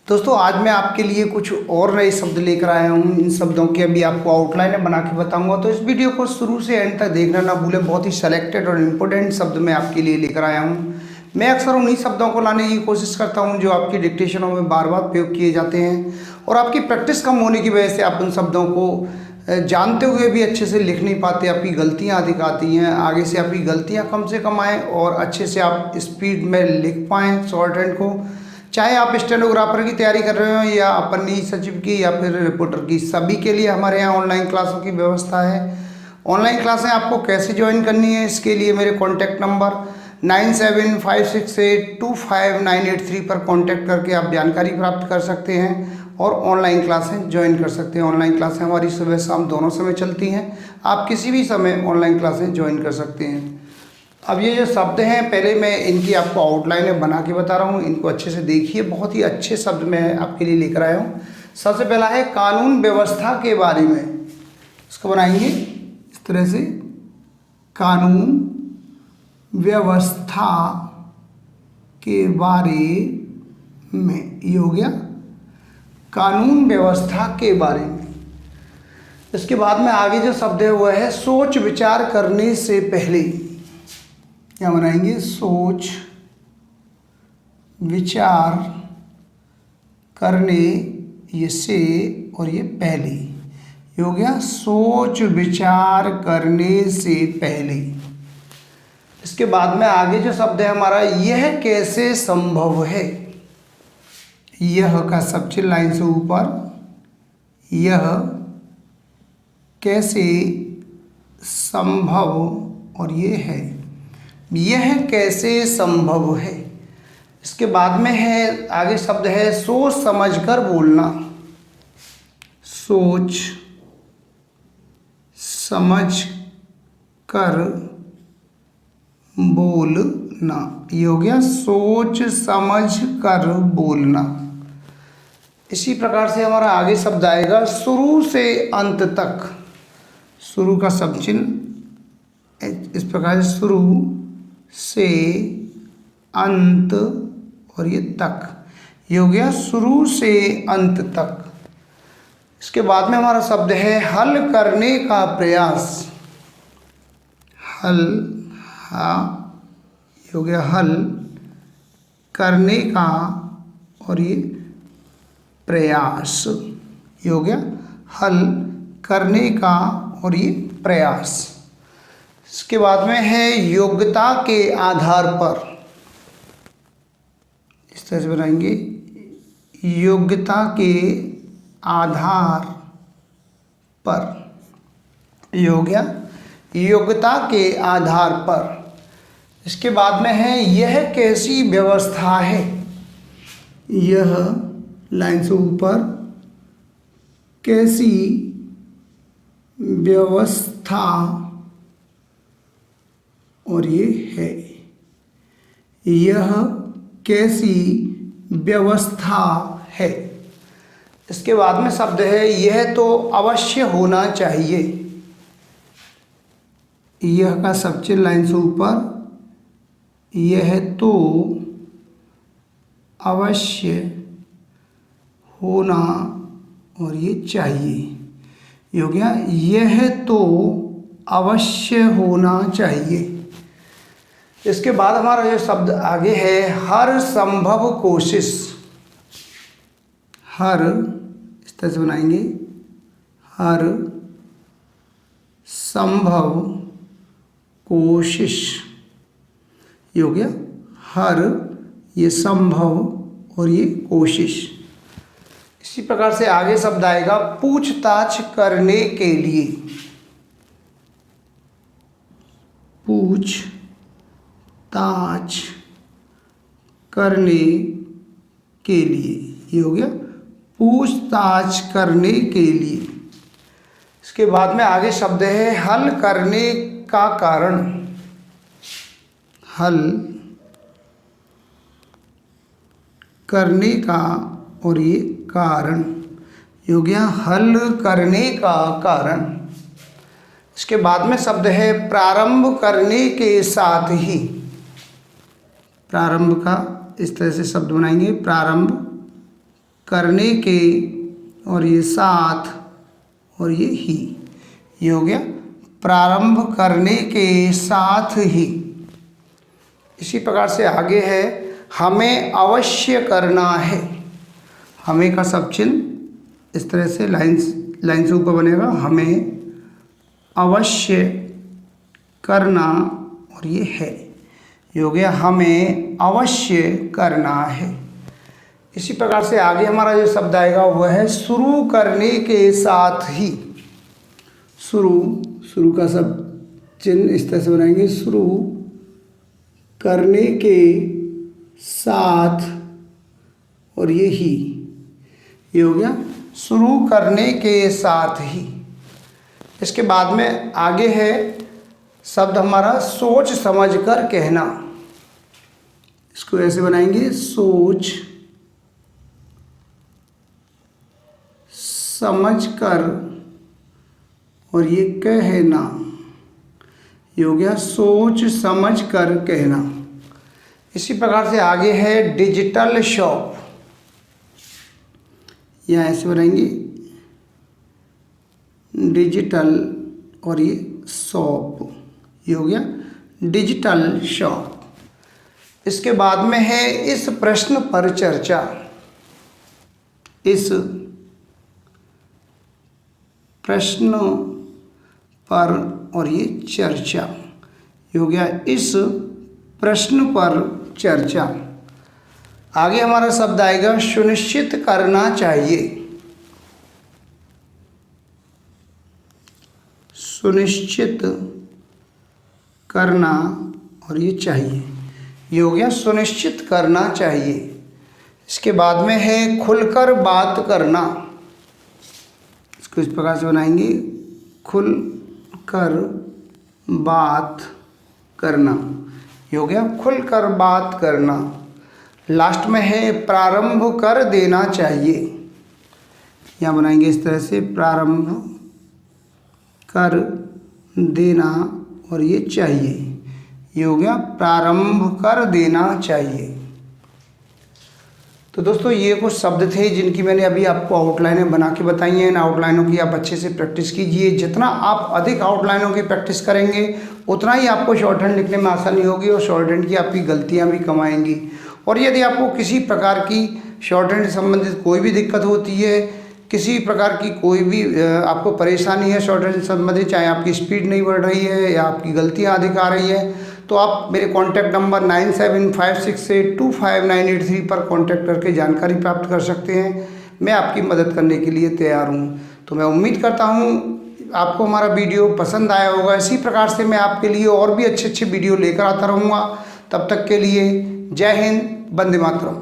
दोस्तों आज मैं आपके लिए कुछ और नए शब्द लेकर आया हूँ। इन शब्दों की अभी आपको आउटलाइन बना के बताऊंगा, तो इस वीडियो को शुरू से एंड तक देखना ना भूलें। बहुत ही सेलेक्टेड और इम्पोर्टेंट शब्द मैं आपके लिए लेकर आया हूँ। मैं अक्सर उन्हीं शब्दों को लाने की कोशिश करता हूँ जो आपकी डिक्टेशनों में बार बार प्रयोग किए जाते हैं, और आपकी प्रैक्टिस कम होने की वजह से आप उन शब्दों को जानते हुए भी अच्छे से लिख नहीं पाते। आपकी गलतियाँ अधिक आती हैं। आगे से आपकी गलतियाँ कम से कम आएँ और अच्छे से आप स्पीड में लिख पाएँ शॉर्ट हैंड को। चाहे आप स्टेनोग्राफर की तैयारी कर रहे हो या अपनी सचिव की या फिर रिपोर्टर की, सभी के लिए हमारे यहाँ ऑनलाइन क्लासों की व्यवस्था है। ऑनलाइन क्लासें आपको कैसे ज्वाइन करनी है, इसके लिए मेरे कॉन्टैक्ट नंबर 9756825983 पर कॉन्टैक्ट करके आप जानकारी प्राप्त कर सकते हैं और ऑनलाइन क्लासें ज्वाइन कर सकते हैं। ऑनलाइन क्लासें हमारी सुबह शाम दोनों समय चलती हैं। आप किसी भी समय ऑनलाइन क्लासें ज्वाइन कर सकते हैं। अब ये जो शब्द हैं, पहले मैं इनकी आपको आउटलाइन बना के बता रहा हूँ, इनको अच्छे से देखिए। बहुत ही अच्छे शब्द मैं आपके लिए लेकर आया हूँ। सबसे पहला है कानून व्यवस्था के बारे में। इसको बनाएंगे इस तरह से, कानून व्यवस्था के बारे में। ये हो गया कानून व्यवस्था के बारे में। इसके बाद में आगे जो शब्द है वह है सोच विचार करने से पहले। क्या बनाएंगे? सोच विचार करने, ये से और ये पहले। ये हो गया सोच विचार करने से पहले। इसके बाद में आगे जो शब्द है हमारा, यह कैसे संभव है। यह का सबसे लाइन से ऊपर, यह कैसे संभव, और ये है यह कैसे संभव है। इसके बाद में है आगे शब्द है सोच समझकर बोलना। सोच समझ कर बोलना। ये हो गया सोच समझ कर बोलना। इसी प्रकार से हमारा आगे शब्द आएगा शुरू से अंत तक। शुरू का सब चिन्ह इस प्रकार से, शुरू से अंत और ये तक। ये हो गया शुरू से अंत तक। इसके बाद में हमारा शब्द है हल करने का प्रयास। हल, हाँ, ये हो गया हल करने का और ये प्रयास। ये हो गया हल करने का और ये प्रयास। इसके बाद में है योग्यता के आधार पर। इस तरह से बनाएंगे, योग्यता के आधार पर। ये हो गया योग्यता के आधार पर। इसके बाद में है यह कैसी व्यवस्था है। यह लाइन से ऊपर, कैसी व्यवस्था और ये है। यह कैसी व्यवस्था है। इसके बाद में शब्द है यह तो अवश्य होना चाहिए। यह का सबसे लाइन से ऊपर, यह तो अवश्य होना और ये चाहिए। ये हो गया यह तो अवश्य होना चाहिए। इसके बाद हमारा जो शब्द आगे है हर संभव कोशिश। हर, इस तरह से बनाएंगे, हर संभव कोशिश। ये हो गया हर, ये संभव और ये कोशिश। इसी प्रकार से आगे शब्द आएगा पूछताछ करने के लिए। पूछताछ करने के लिए। ये हो गया पूछताछ करने के लिए। इसके बाद में आगे शब्द है हल करने का कारण। हल करने का और ये कारण। ये हो गया हल करने का कारण। इसके बाद में शब्द है प्रारंभ करने के साथ ही। प्रारंभ का इस तरह से शब्द बनाएंगे, प्रारंभ करने के, और ये साथ, और ये ही। ये हो गया प्रारंभ करने के साथ ही। इसी प्रकार से आगे है हमें अवश्य करना है। हमें का सब चिन्ह इस तरह से लाइन से ऊपर बनेगा, हमें अवश्य करना, और ये है। ये हो गया हमें अवश्य करना है। इसी प्रकार से आगे हमारा जो शब्द आएगा वह है शुरू करने के साथ ही। शुरू का सब चिन्ह इस तरह से बनाएंगे, शुरू करने के साथ, और ये ही। ये हो गया शुरू करने के साथ ही। इसके बाद में आगे है शब्द हमारा सोच समझ कर कहना। इसको ऐसे बनाएंगे, सोच समझ कर, और ये कहना। ये हो गया सोच समझ कर कहना। इसी प्रकार से आगे है डिजिटल शॉप। यहाँ ऐसे बनाएंगे डिजिटल, और ये शॉप। ये हो गया डिजिटल शॉप। इसके बाद में है इस प्रश्न पर चर्चा। इस प्रश्न पर, और ये चर्चा। ये हो गया इस प्रश्न पर चर्चा। आगे हमारा शब्द आएगा सुनिश्चित करना चाहिए। सुनिश्चित करना, और ये चाहिए। ये हो गया सुनिश्चित करना चाहिए। इसके बाद में है खुलकर बात करना। इसको इस प्रकार से बनाएंगे, खुलकर बात करना। ये हो गया खुलकर बात करना। लास्ट में है प्रारंभ कर देना चाहिए। यहाँ बनाएंगे इस तरह से, प्रारंभ कर देना, और ये चाहिए। ये हो गया प्रारंभ कर देना चाहिए। तो दोस्तों ये कुछ शब्द थे जिनकी मैंने अभी आपको आउटलाइनें बना के बताई हैं। इन आउटलाइनों की आप अच्छे से प्रैक्टिस कीजिए। जितना आप अधिक आउटलाइनों की प्रैक्टिस करेंगे उतना ही आपको शॉर्ट हैंड लिखने में आसानी होगी, और शॉर्ट हैंड की आपकी गलतियां भी कम आएंगी। और यदि आपको किसी प्रकार की शॉर्ट हैंड से संबंधित कोई भी दिक्कत होती है, किसी प्रकार की कोई भी आपको परेशानी है शॉर्ट हैंड से संबंधित, चाहे आपकी स्पीड नहीं बढ़ रही है या आपकी गलतियाँ अधिक आ रही हैं, तो आप मेरे कॉन्टैक्ट नंबर 9756825983 पर कॉन्टैक्ट करके जानकारी प्राप्त कर सकते हैं। मैं आपकी मदद करने के लिए तैयार हूँ। तो मैं उम्मीद करता हूँ आपको हमारा वीडियो पसंद आया होगा। इसी प्रकार से मैं आपके लिए और भी अच्छे अच्छे वीडियो लेकर आता रहूँगा। तब तक के लिए जय हिंद, वंदे मातरम।